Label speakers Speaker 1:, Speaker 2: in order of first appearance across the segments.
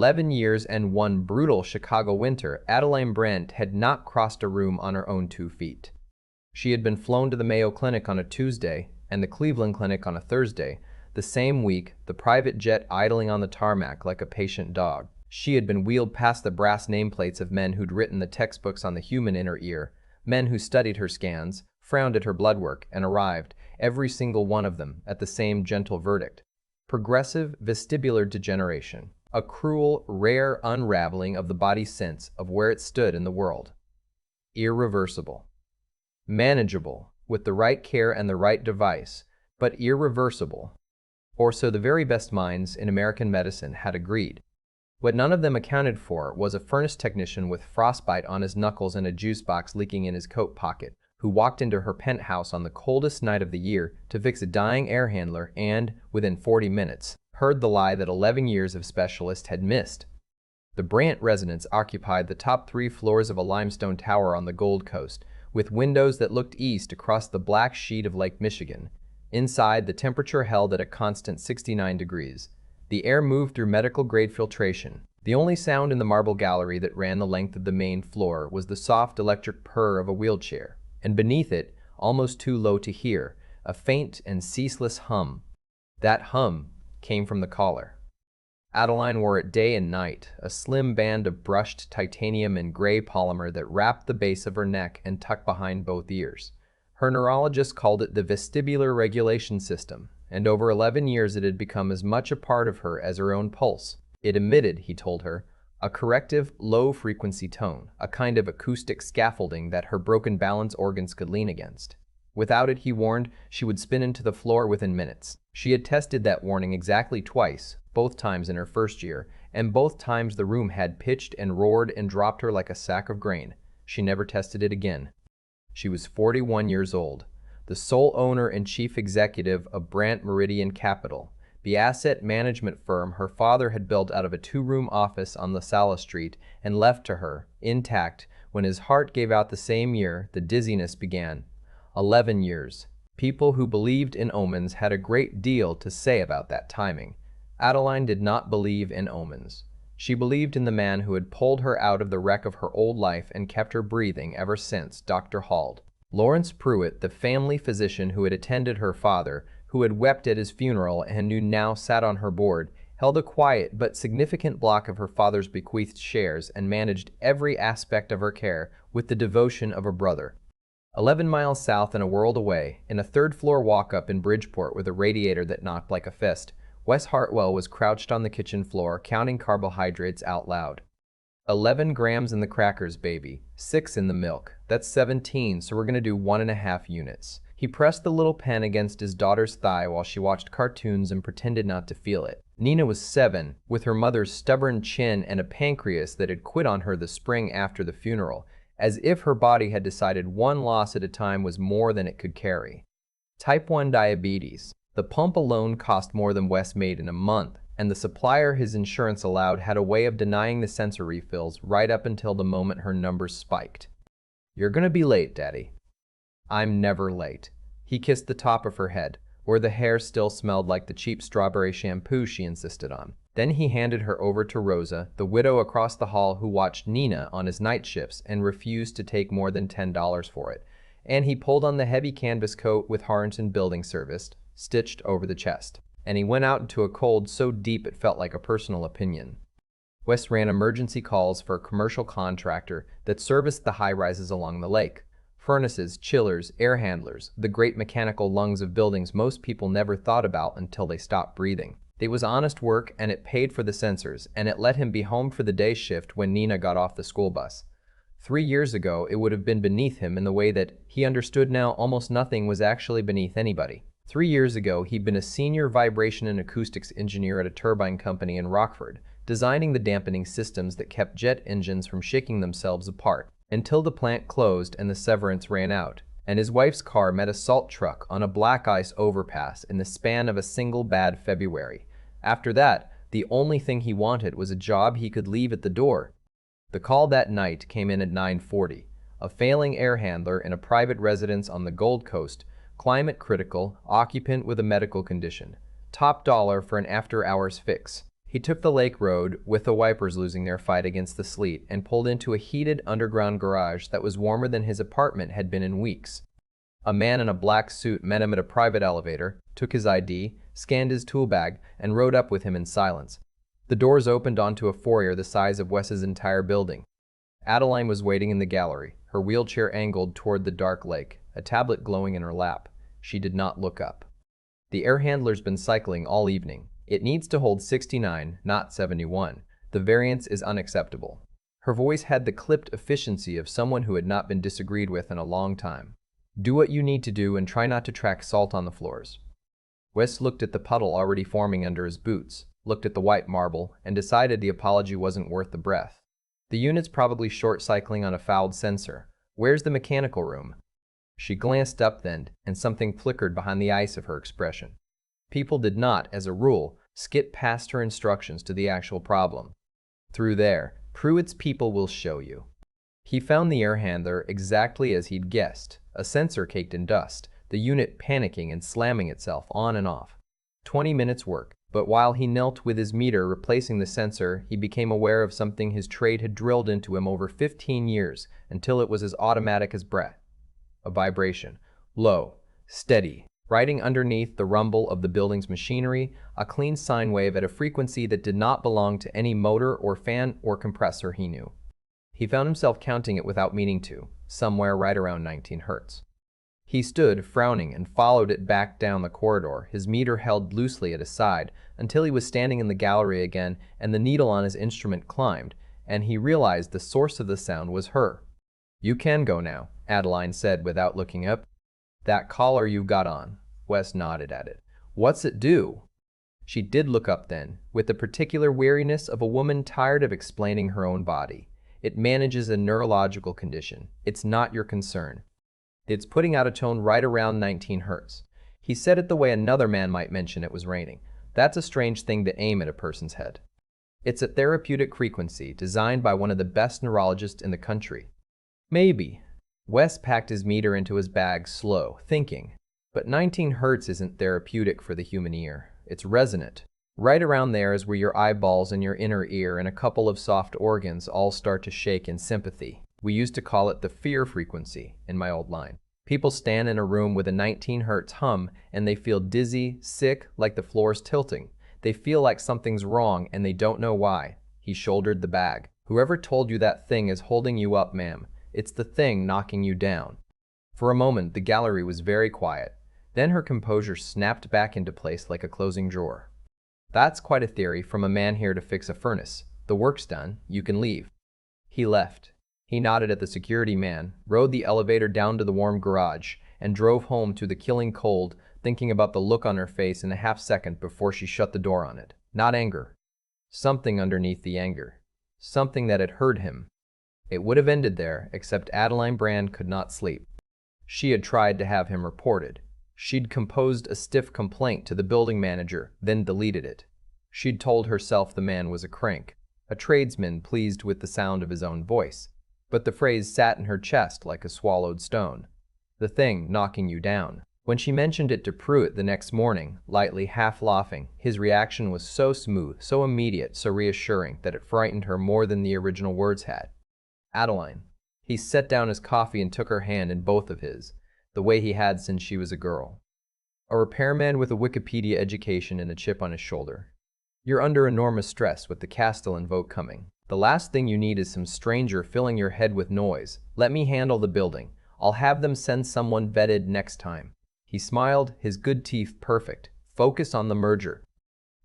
Speaker 1: 11 years and one brutal Chicago winter, Adeline Brandt had not crossed a room on her own 2 feet. She had been flown to the Mayo Clinic on a Tuesday and the Cleveland Clinic on a Thursday. The same week, the private jet idling on the tarmac like a patient dog. She had been wheeled past the brass nameplates of men who'd written the textbooks on the human inner ear, men who studied her scans, frowned at her blood work, and arrived, every single one of them, at the same gentle verdict: progressive vestibular degeneration, a cruel, rare unraveling of the body's sense of where it stood in the world. Irreversible. Manageable, with the right care and the right device, but irreversible. Or so the very best minds in American medicine had agreed. What none of them accounted for was a furnace technician with frostbite on his knuckles and a juice box leaking in his coat pocket, who walked into her penthouse on the coldest night of the year to fix a dying air handler and, within 40 minutes, heard the lie that 11 years of specialist had missed. The Brandt residence occupied the top 3 floors of a limestone tower on the Gold Coast, with windows that looked east across the black sheet of Lake Michigan. Inside, the temperature held at a constant 69 degrees. The air moved through medical-grade filtration. The only sound in the marble gallery that ran the length of the main floor was the soft electric purr of a wheelchair, and beneath it, almost too low to hear, a faint and ceaseless hum. That hum came from the collar. Adeline wore it day and night, a slim band of brushed titanium and gray polymer that wrapped the base of her neck and tucked behind both ears. Her neurologist called it the vestibular regulation system, and over 11 years it had become as much a part of her as her own pulse. It emitted, he told her, a corrective, low-frequency tone, a kind of acoustic scaffolding that her broken balance organs could lean against. Without it, he warned, she would spin into the floor within minutes. She had tested that warning exactly twice, both times in her first year, and both times the room had pitched and roared and dropped her like a sack of grain. She never tested it again. She was 41 years old, the sole owner and chief executive of Brandt Meridian Capital, the asset management firm her father had built out of a 2-room office on LaSalle Street and left to her, intact, when his heart gave out the same year the dizziness began. 11 years. People who believed in omens had a great deal to say about that timing. Adeline did not believe in omens. She believed in the man who had pulled her out of the wreck of her old life and kept her breathing ever since, Dr. Hald. Lawrence Pruitt, the family physician who had attended her father, who had wept at his funeral and who now sat on her board, held a quiet but significant block of her father's bequeathed shares and managed every aspect of her care with the devotion of a brother. 11 miles south and a world away, in a 3rd-floor walk-up in Bridgeport with a radiator that knocked like a fist, Wes Hartwell was crouched on the kitchen floor, counting carbohydrates out loud. 11 grams in the crackers, baby. 6 in the milk. That's 17, so we're gonna do 1.5 units. He pressed the little pen against his daughter's thigh while she watched cartoons and pretended not to feel it. Nina was 7, with her mother's stubborn chin and a pancreas that had quit on her the spring after the funeral, as if her body had decided one loss at a time was more than it could carry. Type 1 diabetes. The pump alone cost more than Wes made in a month, and the supplier his insurance allowed had a way of denying the sensor refills right up until the moment her numbers spiked. You're gonna be late, Daddy. I'm never late. He kissed the top of her head, where the hair still smelled like the cheap strawberry shampoo she insisted on. Then he handed her over to Rosa, the widow across the hall who watched Nina on his night shifts and refused to take more than $10 for it. And he pulled on the heavy canvas coat with Harrington Building Service, stitched over the chest. And he went out into a cold so deep it felt like a personal opinion. Wes ran emergency calls for a commercial contractor that serviced the high-rises along the lake. Furnaces, chillers, air handlers, the great mechanical lungs of buildings most people never thought about until they stopped breathing. It was honest work, and it paid for the sensors, and it let him be home for the day shift when Nina got off the school bus. 3 years ago, it would have been beneath him in the way that he understood now almost nothing was actually beneath anybody. 3 years ago, he'd been a senior vibration and acoustics engineer at a turbine company in Rockford, designing the dampening systems that kept jet engines from shaking themselves apart, until the plant closed and the severance ran out, and his wife's car met a salt truck on a black ice overpass in the span of a single bad February. After that, the only thing he wanted was a job he could leave at the door. The call that night came in at 9:40. A failing air handler in a private residence on the Gold Coast, climate critical, occupant with a medical condition. Top dollar for an after-hours fix. He took the lake road, with the wipers losing their fight against the sleet, and pulled into a heated underground garage that was warmer than his apartment had been in weeks. A man in a black suit met him at a private elevator, took his ID, scanned his tool bag, and rode up with him in silence. The doors opened onto a foyer the size of Wes's entire building. Adeline was waiting in the gallery, her wheelchair angled toward the dark lake, a tablet glowing in her lap. She did not look up. The air handler's been cycling all evening. It needs to hold 69, not 71. The variance is unacceptable. Her voice had the clipped efficiency of someone who had not been disagreed with in a long time. Do what you need to do and try not to track salt on the floors. Wes looked at the puddle already forming under his boots, looked at the white marble, and decided the apology wasn't worth the breath. The unit's probably short-cycling on a fouled sensor. Where's the mechanical room? She glanced up then, and something flickered behind the ice of her expression. People did not, as a rule, skip past her instructions to the actual problem. Through there, Pruitt's people will show you. He found the air handler exactly as he'd guessed, a sensor caked in dust, the unit panicking and slamming itself on and off. 20 minutes work, but while he knelt with his meter replacing the sensor, he became aware of something his trade had drilled into him over 15 years, until it was as automatic as breath. A vibration, low, steady, riding underneath the rumble of the building's machinery, a clean sine wave at a frequency that did not belong to any motor or fan or compressor he knew. He found himself counting it without meaning to, somewhere right around 19 hertz. He stood, frowning, and followed it back down the corridor, his meter held loosely at his side, until he was standing in the gallery again and the needle on his instrument climbed, and he realized the source of the sound was her. "You can go now," Adeline said without looking up. "That collar you've got on." Wes nodded at it. "What's it do?" She did look up then, with the particular weariness of a woman tired of explaining her own body. "It manages a neurological condition. It's not your concern. It's putting out a tone right around 19 hertz. He said it the way another man might mention it was raining. That's a strange thing to aim at a person's head. It's a therapeutic frequency designed by one of the best neurologists in the country. Maybe. Wes packed his meter into his bag slow, thinking. But 19 hertz isn't therapeutic for the human ear. It's resonant. Right around there is where your eyeballs and your inner ear and a couple of soft organs all start to shake in sympathy. We used to call it the fear frequency in my old line. People stand in a room with a 19 hertz hum and they feel dizzy, sick, like the floor's tilting. They feel like something's wrong and they don't know why. He shouldered the bag. Whoever told you that thing is holding you up, ma'am. It's the thing knocking you down. For a moment, the gallery was very quiet. Then her composure snapped back into place like a closing drawer. "That's quite a theory from a man here to fix a furnace. The work's done. You can leave." He left. He nodded at the security man, rode the elevator down to the warm garage, and drove home to the killing cold, thinking about the look on her face in the half-second before she shut the door on it. Not anger. Something underneath the anger. Something that had hurt him. It would have ended there, except Adeline Brandt could not sleep. She had tried to have him reported. She'd composed a stiff complaint to the building manager, then deleted it. She'd told herself the man was a crank, a tradesman pleased with the sound of his own voice. But the phrase sat in her chest like a swallowed stone. The thing knocking you down. When she mentioned it to Pruitt the next morning, lightly half laughing, his reaction was so smooth, so immediate, so reassuring that it frightened her more than the original words had. "Adeline." He set down his coffee and took her hand in both of his, the way he had since she was a girl. A repairman with a Wikipedia education and a chip on his shoulder. "You're under enormous stress with the Castellan vote coming. The last thing you need is some stranger filling your head with noise. Let me handle the building. I'll have them send someone vetted next time." He smiled, his good teeth perfect. "Focus on the merger."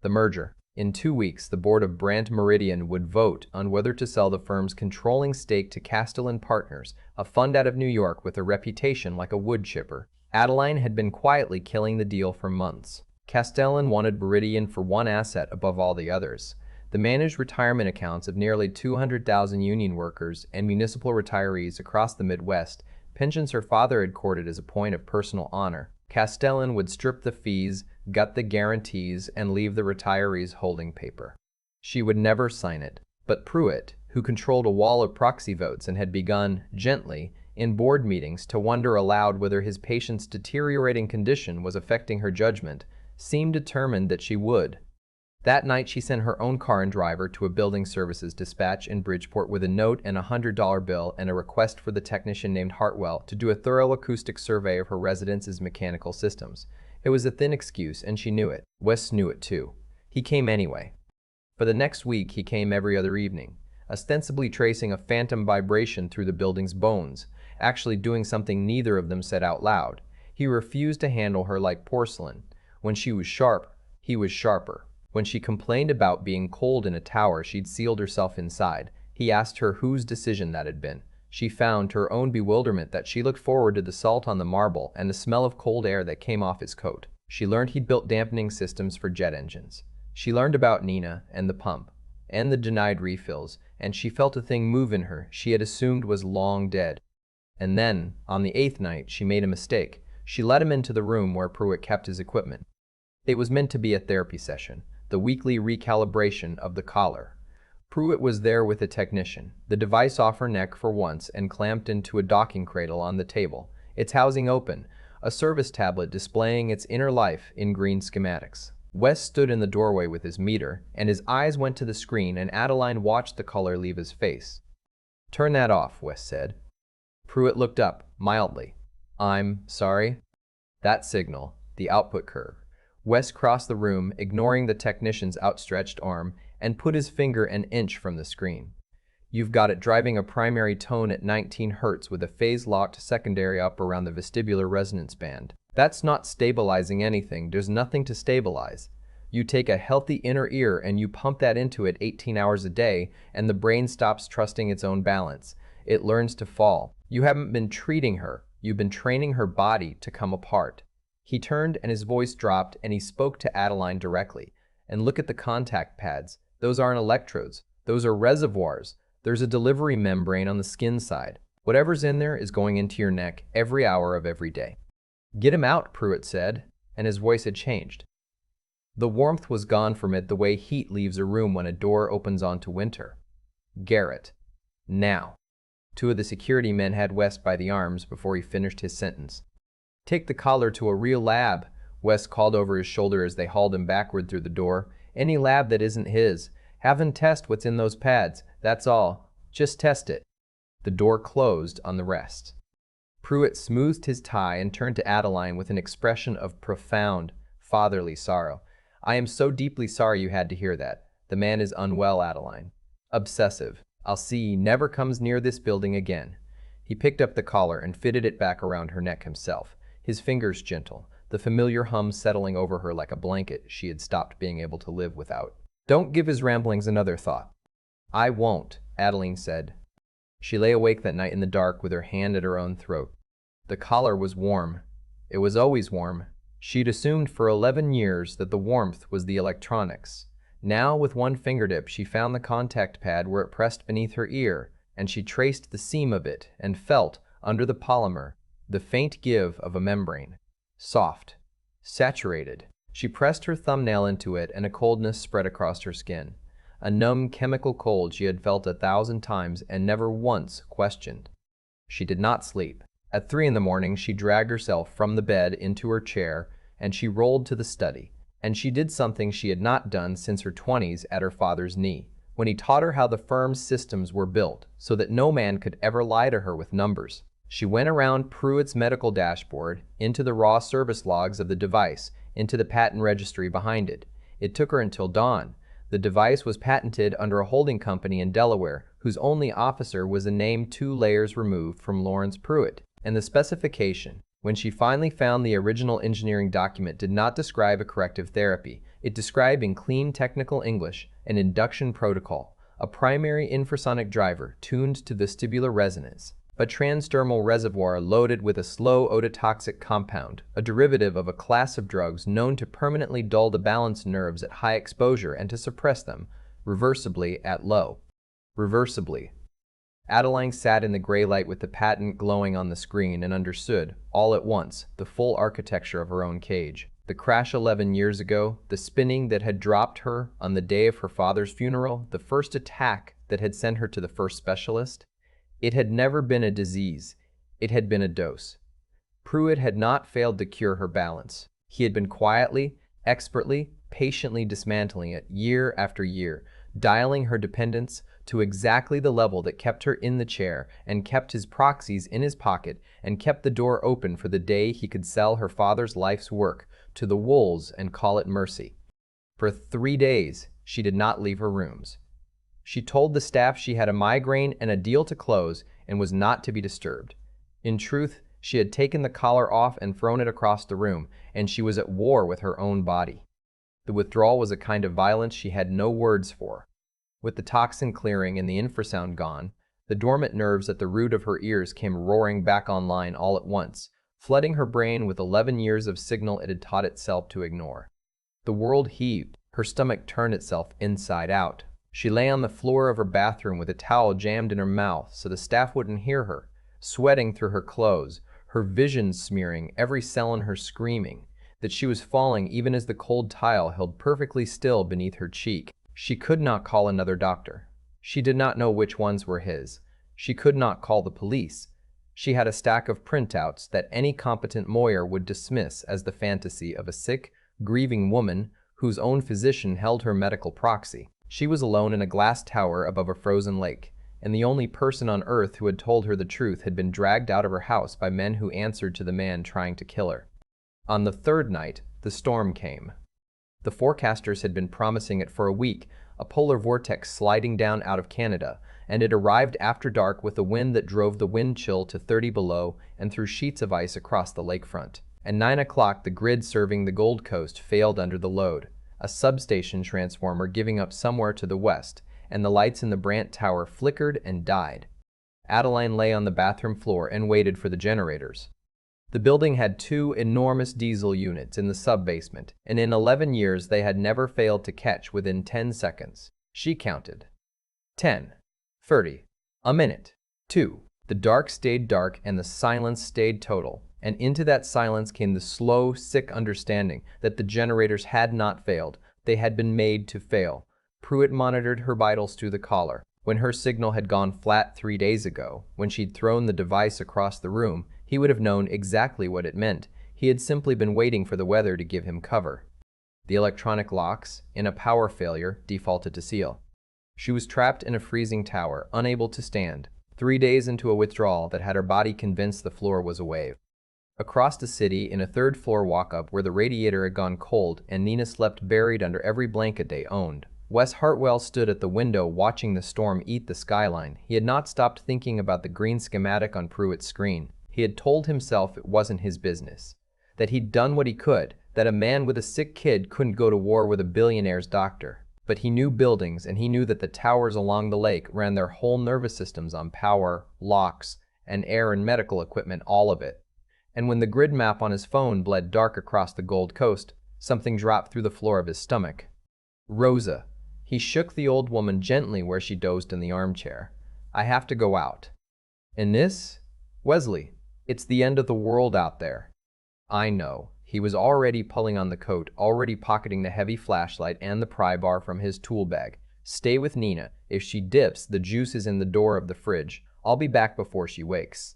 Speaker 1: The merger. In 2 weeks, the board of Brandt Meridian would vote on whether to sell the firm's controlling stake to Castellan Partners, a fund out of New York with a reputation like a wood chipper. Adeline had been quietly killing the deal for months. Castellan wanted Meridian for one asset above all the others. The managed retirement accounts of nearly 200,000 union workers and municipal retirees across the Midwest, pensions her father had courted as a point of personal honor. Castellan would strip the fees, gut the guarantees, and leave the retirees holding paper. She would never sign it. But Pruitt, who controlled a wall of proxy votes and had begun, gently, in board meetings to wonder aloud whether his patient's deteriorating condition was affecting her judgment, seemed determined that she would. That night, she sent her own car and driver to a building services dispatch in Bridgeport with a note and a $100 bill and a request for the technician named Hartwell to do a thorough acoustic survey of her residence's mechanical systems. It was a thin excuse, and she knew it. Wes knew it too. He came anyway. For the next week, he came every other evening, ostensibly tracing a phantom vibration through the building's bones, actually doing something neither of them said out loud. He refused to handle her like porcelain. When she was sharp, he was sharper. When she complained about being cold in a tower she'd sealed herself inside, he asked her whose decision that had been. She found, to her own bewilderment, that she looked forward to the salt on the marble and the smell of cold air that came off his coat. She learned he'd built dampening systems for jet engines. She learned about Nina and the pump, and the denied refills, and she felt a thing move in her she had assumed was long dead. And then, on the 8th night, she made a mistake. She let him into the room where Pruitt kept his equipment. It was meant to be a therapy session, the weekly recalibration of the collar. Pruitt was there with a technician, the device off her neck for once and clamped into a docking cradle on the table, its housing open, a service tablet displaying its inner life in green schematics. Wes stood in the doorway with his meter, and his eyes went to the screen, and Adeline watched the color leave his face. "Turn that off," Wes said. Pruitt looked up, mildly. "I'm sorry?" That signal, the output curve. Wes crossed the room, ignoring the technician's outstretched arm, and put his finger an inch from the screen. "You've got it driving a primary tone at 19 Hz with a phase-locked secondary up around the vestibular resonance band. That's not stabilizing anything. There's nothing to stabilize. You take a healthy inner ear and you pump that into it 18 hours a day, and the brain stops trusting its own balance. It learns to fall. You haven't been treating her. You've been training her body to come apart." He turned and his voice dropped, and he spoke to Adeline directly. "And look at the contact pads. Those aren't electrodes. Those are reservoirs. There's a delivery membrane on the skin side. Whatever's in there is going into your neck every hour of every day." "Get him out," Pruitt said, and his voice had changed. The warmth was gone from it the way heat leaves a room when a door opens onto winter. "Garrett. Now." Two of the security men had Wes by the arms before he finished his sentence. "Take the collar to a real lab," Wes called over his shoulder as they hauled him backward through the door. "Any lab that isn't his. Have him test what's in those pads. That's all. Just test it." The door closed on the rest. Pruitt smoothed his tie and turned to Adeline with an expression of profound, fatherly sorrow. "I am so deeply sorry you had to hear that. The man is unwell, Adeline. Obsessive. I'll see he never comes near this building again." He picked up the collar and fitted it back around her neck himself, his fingers gentle, the familiar hum settling over her like a blanket she had stopped being able to live without. "Don't give his ramblings another thought." "I won't," Adeline said. She lay awake that night in the dark with her hand at her own throat. The collar was warm. It was always warm. She'd assumed for 11 years that the warmth was the electronics. Now, with one fingertip, she found the contact pad where it pressed beneath her ear, and she traced the seam of it and felt, under the polymer, the faint give of a membrane. Soft. Saturated. She pressed her thumbnail into it, and a coldness spread across her skin. A numb chemical cold she had felt 1,000 times and never once questioned. She did not sleep. At 3 in the morning, she dragged herself from the bed into her chair, and she rolled to the study. And she did something she had not done since her 20s at her father's knee, when he taught her how the firm's systems were built, so that no man could ever lie to her with numbers. She went around Pruitt's medical dashboard, into the raw service logs of the device, into the patent registry behind it. It took her until dawn. The device was patented under a holding company in Delaware, whose only officer was a name 2 layers removed from Lawrence Pruitt. And the specification, when she finally found the original engineering document, did not describe a corrective therapy. It described in clean technical English an induction protocol, a primary infrasonic driver tuned to vestibular resonance, a transdermal reservoir loaded with a slow ototoxic compound, a derivative of a class of drugs known to permanently dull the balance nerves at high exposure and to suppress them, reversibly at low. Reversibly. Adeline sat in the gray light with the patent glowing on the screen and understood, all at once, the full architecture of her own cage. The crash 11 years ago, the spinning that had dropped her on the day of her father's funeral, the first attack that had sent her to the first specialist. It had never been a disease. It had been a dose. Pruitt had not failed to cure her balance. He had been quietly, expertly, patiently dismantling it year after year, dialing her dependence to exactly the level that kept her in the chair and kept his proxies in his pocket and kept the door open for the day he could sell her father's life's work to the wolves and call it mercy. For 3 days, she did not leave her rooms. She told the staff she had a migraine and a deal to close and was not to be disturbed. In truth, she had taken the collar off and thrown it across the room, and she was at war with her own body. The withdrawal was a kind of violence she had no words for. With the toxin clearing and the infrasound gone, the dormant nerves at the root of her ears came roaring back online all at once, flooding her brain with 11 years of signal it had taught itself to ignore. The world heaved. Her stomach turned itself inside out. She lay on the floor of her bathroom with a towel jammed in her mouth so the staff wouldn't hear her, sweating through her clothes, her vision smearing, every cell in her screaming that she was falling even as the cold tile held perfectly still beneath her cheek. She could not call another doctor. She did not know which ones were his. She could not call the police. She had a stack of printouts that any competent lawyer would dismiss as the fantasy of a sick, grieving woman whose own physician held her medical proxy. She was alone in a glass tower above a frozen lake, and the only person on earth who had told her the truth had been dragged out of her house by men who answered to the man trying to kill her. On the third night, the storm came. The forecasters had been promising it for a week, a polar vortex sliding down out of Canada, and it arrived after dark with a wind that drove the wind chill to 30 below and threw sheets of ice across the lakefront. At 9 o'clock, the grid serving the Gold Coast failed under the load, a substation transformer giving up somewhere to the west, and the lights in the Brandt Tower flickered and died. Adeline lay on the bathroom floor and waited for the generators. The building had 2 enormous diesel units in the sub-basement, and in 11 years they had never failed to catch within 10 seconds. She counted. 10. 30. A minute. 2. The dark stayed dark and the silence stayed total, and into that silence came the slow, sick understanding that the generators had not failed. They had been made to fail. Pruitt monitored her vitals through the collar. When her signal had gone flat 3 days ago, when she'd thrown the device across the room, he would have known exactly what it meant. He had simply been waiting for the weather to give him cover. The electronic locks, in a power failure, defaulted to seal. She was trapped in a freezing tower, unable to stand, 3 days into a withdrawal that had her body convinced the floor was a wave. Across the city, in a third-floor walk-up where the radiator had gone cold and Nina slept buried under every blanket they owned, Wes Hartwell stood at the window watching the storm eat the skyline. He had not stopped thinking about the green schematic on Pruitt's screen. He had told himself it wasn't his business, that he'd done what he could, that a man with a sick kid couldn't go to war with a billionaire's doctor. But he knew buildings, and he knew that the towers along the lake ran their whole nervous systems on power, locks, and air and medical equipment, all of it. And when the grid map on his phone bled dark across the Gold Coast, something dropped through the floor of his stomach. Rosa. He shook the old woman gently where she dozed in the armchair. I have to go out. In this? Wesley, it's the end of the world out there. I know. He was already pulling on the coat, already pocketing the heavy flashlight and the pry bar from his tool bag. Stay with Nina. If she dips, the juice is in the door of the fridge. I'll be back before she wakes.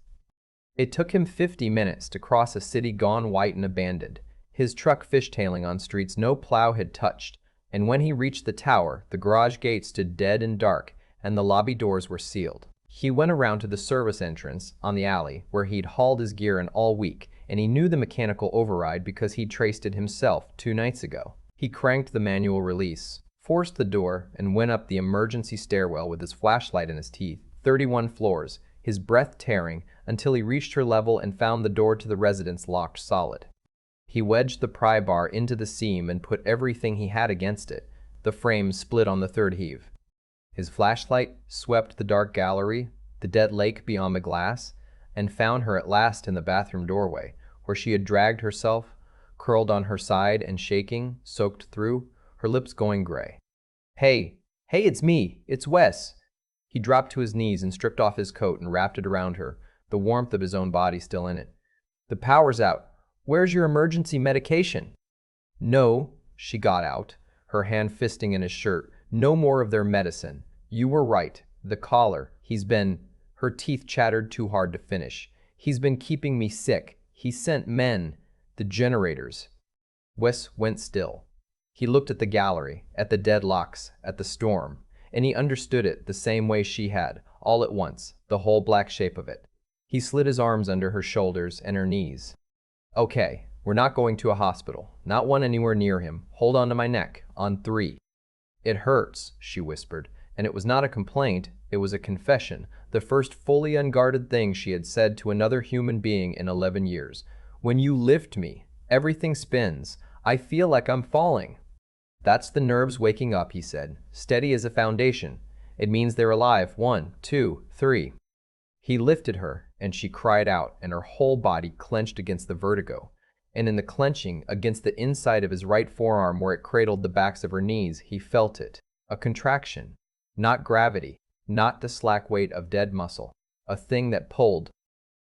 Speaker 1: It took him 50 minutes to cross a city gone white and abandoned, his truck fishtailing on streets no plow had touched, and when he reached the tower, the garage gate stood dead and dark, and the lobby doors were sealed. He went around to the service entrance on the alley where he'd hauled his gear in all week, and he knew the mechanical override because he'd traced it himself 2 nights ago. He cranked the manual release, forced the door, and went up the emergency stairwell with his flashlight in his teeth. 31 floors, his breath tearing, until he reached her level and found the door to the residence locked solid. He wedged the pry bar into the seam and put everything he had against it. The frame split on the 3rd heave. His flashlight swept the dark gallery, the dead lake beyond the glass, and found her at last in the bathroom doorway, where she had dragged herself, curled on her side and shaking, soaked through, her lips going gray. Hey, it's me. It's Wes. He dropped to his knees and stripped off his coat and wrapped it around her, the warmth of his own body still in it. The power's out. Where's your emergency medication? No, she got out, her hand fisting in his shirt. No more of their medicine. You were right. The collar. He's been... Her teeth chattered too hard to finish. He's been keeping me sick. He sent men. The generators. Wes went still. He looked at the gallery, at the deadlocks, at the storm, and he understood it the same way she had, all at once, the whole black shape of it. He slid his arms under her shoulders and her knees. Okay, we're not going to a hospital, not one anywhere near him. Hold on to my neck, on 3. It hurts, she whispered, and it was not a complaint, it was a confession, the first fully unguarded thing she had said to another human being in 11 years. When you lift me, everything spins. I feel like I'm falling. That's the nerves waking up, he said, steady as a foundation. It means they're alive. 1, 2, 3. He lifted her, and she cried out, and her whole body clenched against the vertigo. And in the clenching, against the inside of his right forearm where it cradled the backs of her knees, he felt it. A contraction. Not gravity, not the slack weight of dead muscle. A thing that pulled.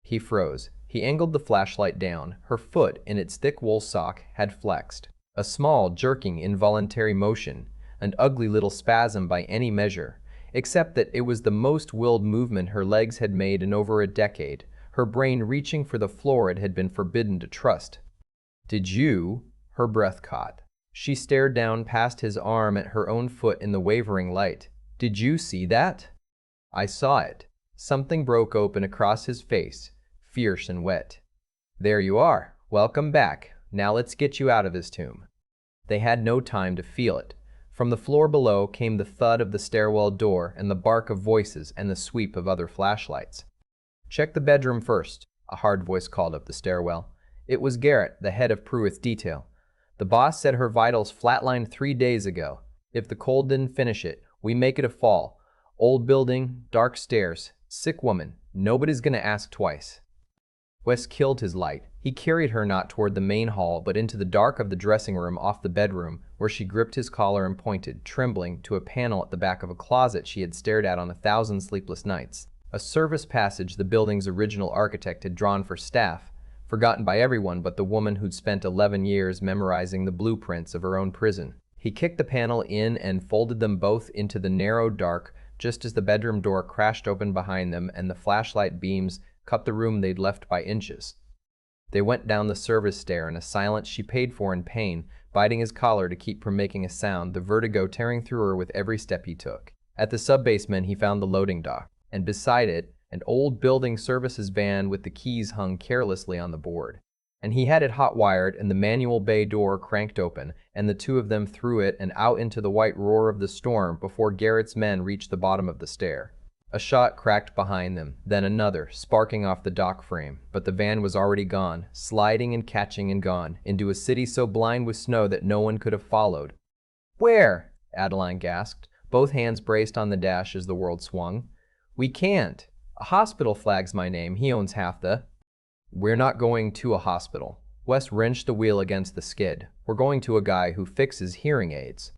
Speaker 1: He froze. He angled the flashlight down. Her foot, in its thick wool sock, had flexed. A small, jerking, involuntary motion. An ugly little spasm by any measure. Except that it was the most willed movement her legs had made in over a decade, her brain reaching for the floor it had been forbidden to trust. Did you? Her breath caught. She stared down past his arm at her own foot in the wavering light. Did you see that? I saw it. Something broke open across his face, fierce and wet. There you are. Welcome back. Now let's get you out of this tomb. They had no time to feel it. From the floor below came the thud of the stairwell door and the bark of voices and the sweep of other flashlights. Check the bedroom first, a hard voice called up the stairwell. It was Garrett, the head of Pruitt's detail. The boss said her vitals flatlined 3 days ago. If the cold didn't finish it, we make it a fall. Old building, dark stairs, sick woman. Nobody's gonna ask twice. Wes killed his light. He carried her not toward the main hall, but into the dark of the dressing room off the bedroom, where she gripped his collar and pointed, trembling, to a panel at the back of a closet she had stared at on 1,000 sleepless nights. A service passage the building's original architect had drawn for staff, forgotten by everyone but the woman who'd spent 11 years memorizing the blueprints of her own prison. He kicked the panel in and folded them both into the narrow dark, just as the bedroom door crashed open behind them and the flashlight beams cut the room they'd left by inches. They went down the service stair in a silence she paid for in pain, biting his collar to keep from making a sound, the vertigo tearing through her with every step he took. At the sub-basement he found the loading dock, and beside it, an old building services van with the keys hung carelessly on the board. And he had it hot-wired and the manual bay door cranked open, and the two of them threw it and out into the white roar of the storm before Garrett's men reached the bottom of the stair. A shot cracked behind them, then another, sparking off the dock frame, but the van was already gone, sliding and catching and gone, into a city so blind with snow that no one could have followed. "Where?" Adeline gasped, both hands braced on the dash as the world swung. "We can't. A hospital flag's my name. He owns half the—" "We're not going to a hospital." Wes wrenched the wheel against the skid. "We're going to a guy who fixes hearing aids."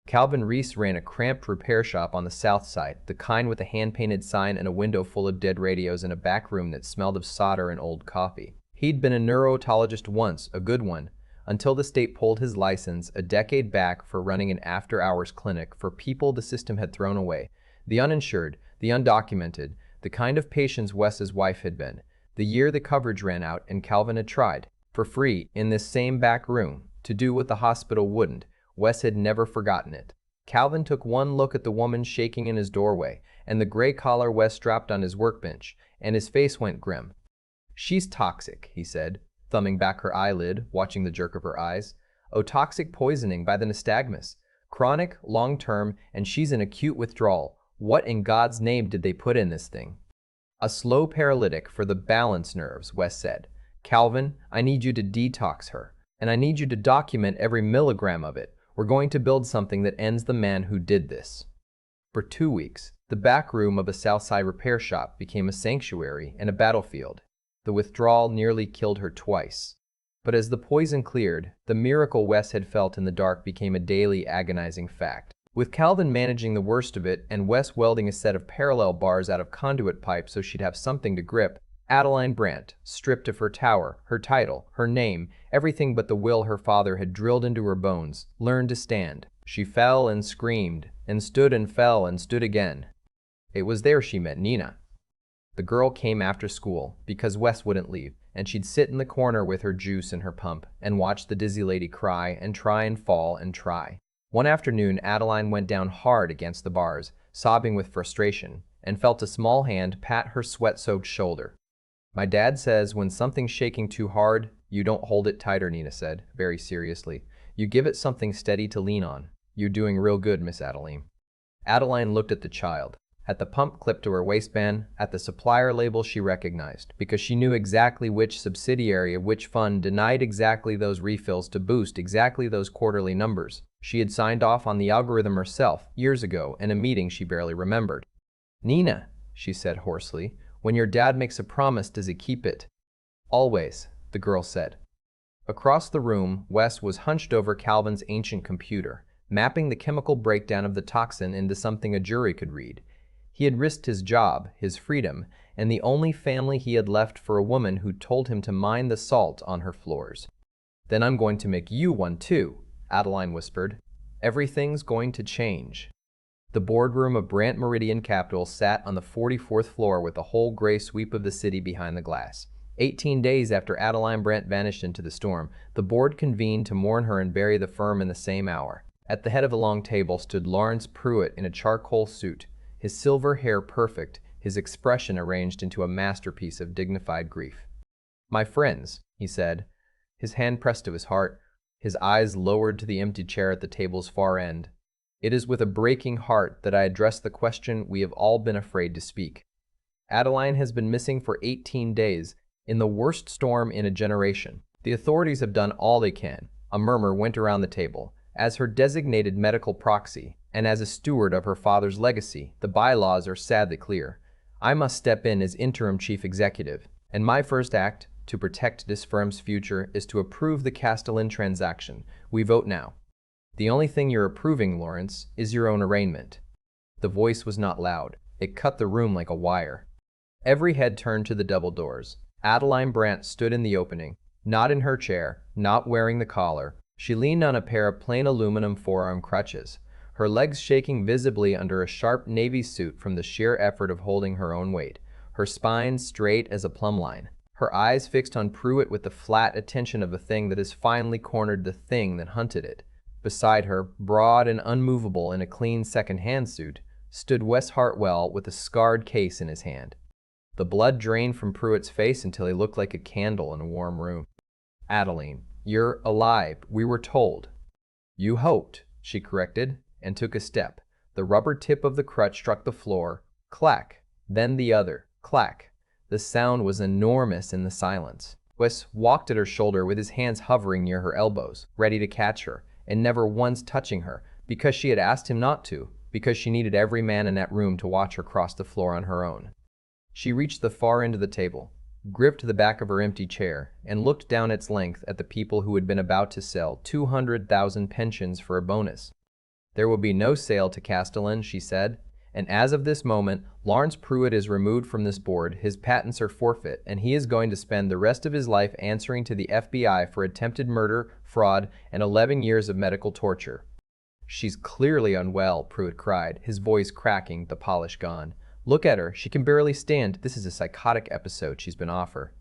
Speaker 1: Calvin Reese ran a cramped repair shop on the south side, the kind with a hand-painted sign and a window full of dead radios in a back room that smelled of solder and old coffee. He'd been a neurotologist once, a good one, until the state pulled his license a decade back for running an after-hours clinic for people the system had thrown away, the uninsured, the undocumented, the kind of patients Wes's wife had been. The year the coverage ran out and Calvin had tried, for free, in this same back room, to do what the hospital wouldn't. Wes had never forgotten it. Calvin took one look at the woman shaking in his doorway, and the gray collar Wes dropped on his workbench, and his face went grim. "She's toxic," he said, thumbing back her eyelid, watching the jerk of her eyes. "Oh, toxic poisoning by the nystagmus. Chronic, long-term, and she's in acute withdrawal. What in God's name did they put in this thing?" "A slow paralytic for the balance nerves," Wes said. "Calvin, I need you to detox her, and I need you to document every milligram of it. We're going to build something that ends the man who did this." For 2 weeks, the back room of a Southside repair shop became a sanctuary and a battlefield. The withdrawal nearly killed her twice. But as the poison cleared, the miracle Wes had felt in the dark became a daily agonizing fact. With Calvin managing the worst of it and Wes welding a set of parallel bars out of conduit pipe so she'd have something to grip, Adeline Brandt, stripped of her tower, her title, her name, everything but the will her father had drilled into her bones, learned to stand. She fell and screamed, and stood and fell and stood again. It was there she met Nina. The girl came after school, because Wes wouldn't leave, and she'd sit in the corner with her juice and her pump and watch the dizzy lady cry and try and fall and try. One afternoon, Adeline went down hard against the bars, sobbing with frustration, and felt a small hand pat her sweat-soaked shoulder. "My dad says when something's shaking too hard, you don't hold it tighter," Nina said, very seriously. "You give it something steady to lean on. You're doing real good, Miss Adeline." Adeline looked at the child, at the pump clipped to her waistband, at the supplier label she recognized, because she knew exactly which subsidiary of which fund denied exactly those refills to boost exactly those quarterly numbers. She had signed off on the algorithm herself, years ago, in a meeting she barely remembered. "Nina," she said hoarsely, "when your dad makes a promise, does he keep it?" "Always," the girl said. Across the room, Wes was hunched over Calvin's ancient computer, mapping the chemical breakdown of the toxin into something a jury could read. He had risked his job, his freedom, and the only family he had left for a woman who told him to mind the salt on her floors. "Then I'm going to make you one too," Adeline whispered. "Everything's going to change." The boardroom of Brandt Meridian Capital sat on the 44th floor with the whole gray sweep of the city behind the glass. 18 days after Adeline Brandt vanished into the storm, the board convened to mourn her and bury the firm in the same hour. At the head of the long table stood Lawrence Pruitt in a charcoal suit, his silver hair perfect, his expression arranged into a masterpiece of dignified grief. "My friends," he said, his hand pressed to his heart, his eyes lowered to the empty chair at the table's far end. "It is with a breaking heart that I address the question we have all been afraid to speak. Adeline has been missing for 18 days, in the worst storm in a generation. The authorities have done all they can," a murmur went around the table, "as her designated medical proxy, and as a steward of her father's legacy. The bylaws are sadly clear. I must step in as interim chief executive, and my first act, to protect this firm's future, is to approve the Castellan transaction. We vote now." "The only thing you're approving, Lawrence, is your own arraignment." The voice was not loud. It cut the room like a wire. Every head turned to the double doors. Adeline Brandt stood in the opening, not in her chair, not wearing the collar. She leaned on a pair of plain aluminum forearm crutches, her legs shaking visibly under a sharp navy suit from the sheer effort of holding her own weight, her spine straight as a plumb line, her eyes fixed on Pruitt with the flat attention of a thing that has finally cornered the thing that hunted it. Beside her, broad and unmovable in a clean second-hand suit, stood Wes Hartwell with a scarred case in his hand. The blood drained from Pruitt's face until he looked like a candle in a warm room. "Adeline, you're alive, we were told." "You hoped," she corrected, and took a step. The rubber tip of the crutch struck the floor. Clack. Then the other. Clack. The sound was enormous in the silence. Wes walked at her shoulder with his hands hovering near her elbows, ready to catch her, and never once touching her, because she had asked him not to, because she needed every man in that room to watch her cross the floor on her own. She reached the far end of the table, gripped the back of her empty chair, and looked down its length at the people who had been about to sell 200,000 pensions for a bonus. "There will be no sale to Castellan," she said, "and as of this moment, Lawrence Pruitt is removed from this board, his patents are forfeit, and he is going to spend the rest of his life answering to the FBI for attempted murder, fraud, and 11 years of medical torture." "She's clearly unwell," Pruitt cried, his voice cracking, the polish gone. "Look at her, she can barely stand. This is a psychotic episode she's been offered."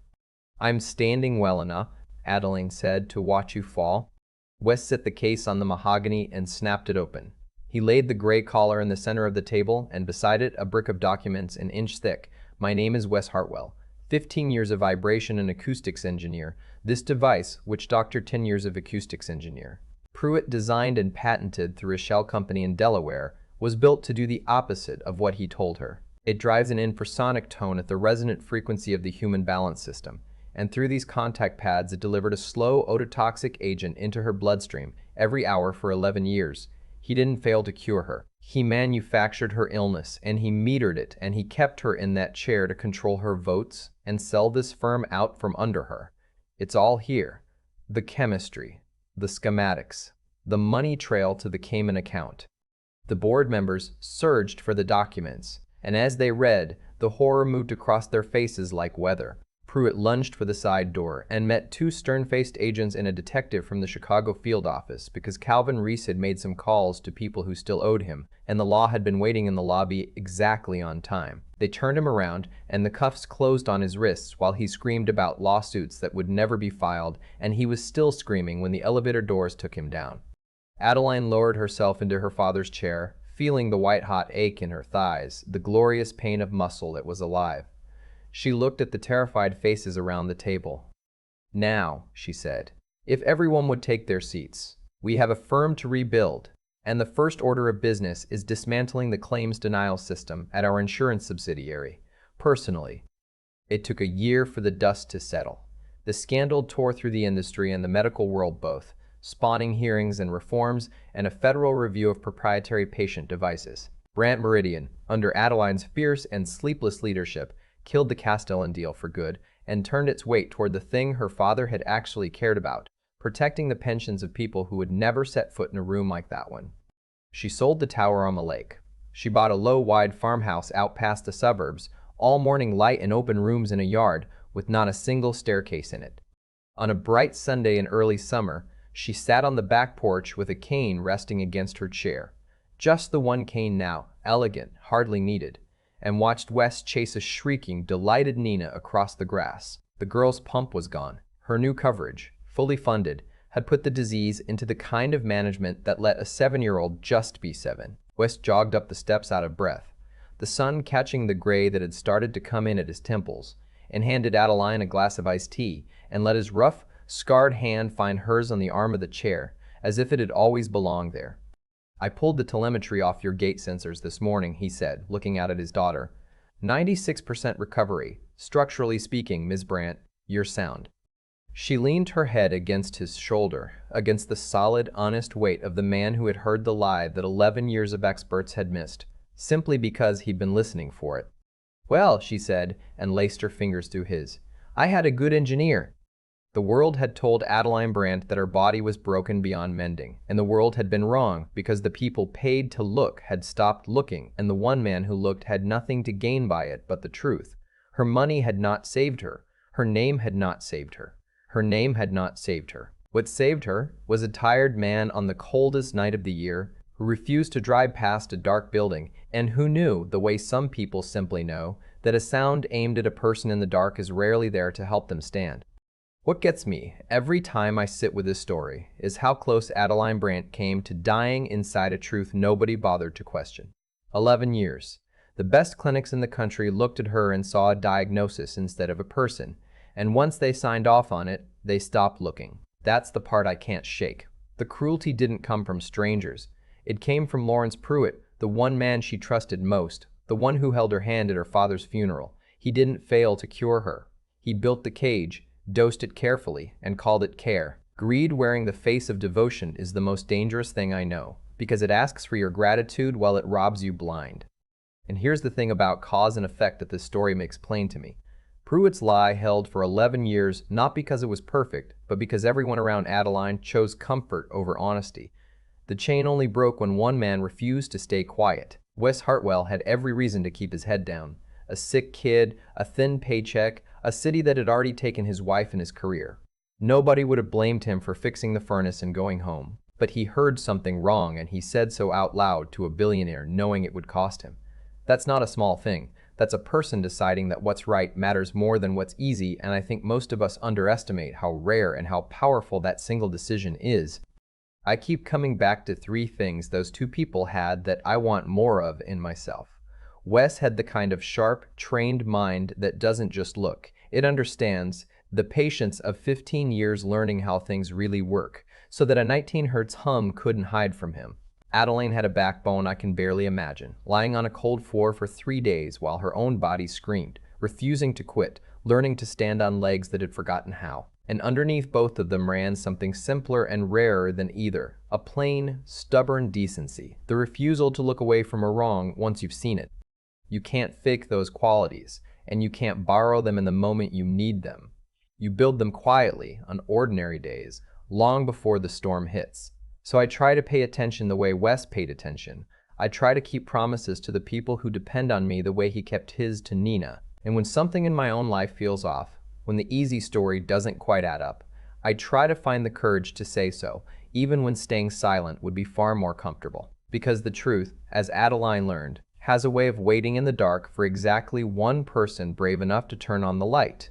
Speaker 1: "I'm standing well enough," Adeline said, "to watch you fall." Wes set the case on the mahogany and snapped it open. He laid the gray collar in the center of the table, and beside it a brick of documents an inch thick. "My name is Wes Hartwell, 15 years of vibration and acoustics engineer. This device, which Dr. 10 years of acoustics engineer. Pruitt designed and patented through a shell company in Delaware, was built to do the opposite of what he told her. It drives an infrasonic tone at the resonant frequency of the human balance system, and through these contact pads it delivered a slow ototoxic agent into her bloodstream every hour for 11 years. He didn't fail to cure her. He manufactured her illness, and he metered it, and he kept her in that chair to control her votes and sell this firm out from under her. It's all here. The chemistry, the schematics, the money trail to the Cayman account." The board members surged for the documents, and as they read, the horror moved across their faces like weather. Pruitt lunged for the side door and met two stern-faced agents and a detective from the Chicago field office because Calvin Reese had made some calls to people who still owed him, and the law had been waiting in the lobby exactly on time. They turned him around, and the cuffs closed on his wrists while he screamed about lawsuits that would never be filed, and he was still screaming when the elevator doors took him down. Adeline lowered herself into her father's chair, feeling the white-hot ache in her thighs, the glorious pain of muscle that was alive. She looked at the terrified faces around the table. "Now," she said, "if everyone would take their seats. We have a firm to rebuild, and the first order of business is dismantling the claims denial system at our insurance subsidiary. Personally, it took a year for the dust to settle. The scandal tore through the industry and the medical world both, spawning hearings and reforms and a federal review of proprietary patient devices. Brandt Meridian, under Adeline's fierce and sleepless leadership, killed the Castellan deal for good and turned its weight toward the thing her father had actually cared about, protecting the pensions of people who would never set foot in a room like that one. She sold the tower on the lake. She bought a low, wide farmhouse out past the suburbs, all morning light and open rooms in a yard with not a single staircase in it. On a bright Sunday in early summer, she sat on the back porch with a cane resting against her chair. Just the one cane now, elegant, hardly needed, and watched Wes chase a shrieking, delighted Nina across the grass. The girl's pump was gone. Her new coverage, fully funded, had put the disease into the kind of management that let a 7-year-old just be 7. Wes jogged up the steps out of breath, the sun catching the gray that had started to come in at his temples, and handed Adeline a glass of iced tea and let his rough, scarred hand find hers on the arm of the chair, as if it had always belonged there. "I pulled the telemetry off your gait sensors this morning," he said, looking out at his daughter. 96% recovery. Structurally speaking, Ms. Brandt, you're sound." She leaned her head against his shoulder, against the solid, honest weight of the man who had heard the lie that 11 years of experts had missed, simply because he'd been listening for it. "Well," she said, and laced her fingers through his, "I had a good engineer." The world had told Adeline Brandt that her body was broken beyond mending, and the world had been wrong because the people paid to look had stopped looking, and the one man who looked had nothing to gain by it but the truth. Her money had not saved her. Her name had not saved her. Her name had not saved her. What saved her was a tired man on the coldest night of the year who refused to drive past a dark building and who knew, the way some people simply know, that a sound aimed at a person in the dark is rarely there to help them stand. What gets me every time I sit with this story is how close Adeline Brandt came to dying inside a truth nobody bothered to question. 11 years. The best clinics in the country looked at her and saw a diagnosis instead of a person, and once they signed off on it, they stopped looking. That's the part I can't shake. The cruelty didn't come from strangers. It came from Lawrence Pruitt, the one man she trusted most, the one who held her hand at her father's funeral. He didn't fail to cure her. He built the cage, dosed it carefully, and called it care. Greed wearing the face of devotion is the most dangerous thing I know, because it asks for your gratitude while it robs you blind. And here's the thing about cause and effect that this story makes plain to me. Pruitt's lie held for 11 years not because it was perfect, but because everyone around Adeline chose comfort over honesty. The chain only broke when one man refused to stay quiet. Wes Hartwell had every reason to keep his head down. A sick kid, a thin paycheck, a city that had already taken his wife and his career. Nobody would have blamed him for fixing the furnace and going home. But he heard something wrong and he said so out loud to a billionaire knowing it would cost him. That's not a small thing. That's a person deciding that what's right matters more than what's easy, and I think most of us underestimate how rare and how powerful that single decision is. I keep coming back to 3 things those 2 people had that I want more of in myself. Wes had the kind of sharp, trained mind that doesn't just look. It understands the patience of 15 years learning how things really work, so that a 19 hertz hum couldn't hide from him. Adeline had a backbone I can barely imagine, lying on a cold floor for 3 days while her own body screamed, refusing to quit, learning to stand on legs that had forgotten how. And underneath both of them ran something simpler and rarer than either, a plain, stubborn decency, the refusal to look away from a wrong once you've seen it. You can't fake those qualities, and you can't borrow them in the moment you need them. You build them quietly, on ordinary days, long before the storm hits. So I try to pay attention the way Wes paid attention. I try to keep promises to the people who depend on me the way he kept his to Nina. And when something in my own life feels off, when the easy story doesn't quite add up. I try to find the courage to say so, even when staying silent would be far more comfortable. Because the truth, as Adeline learned, has a way of waiting in the dark for exactly one person brave enough to turn on the light.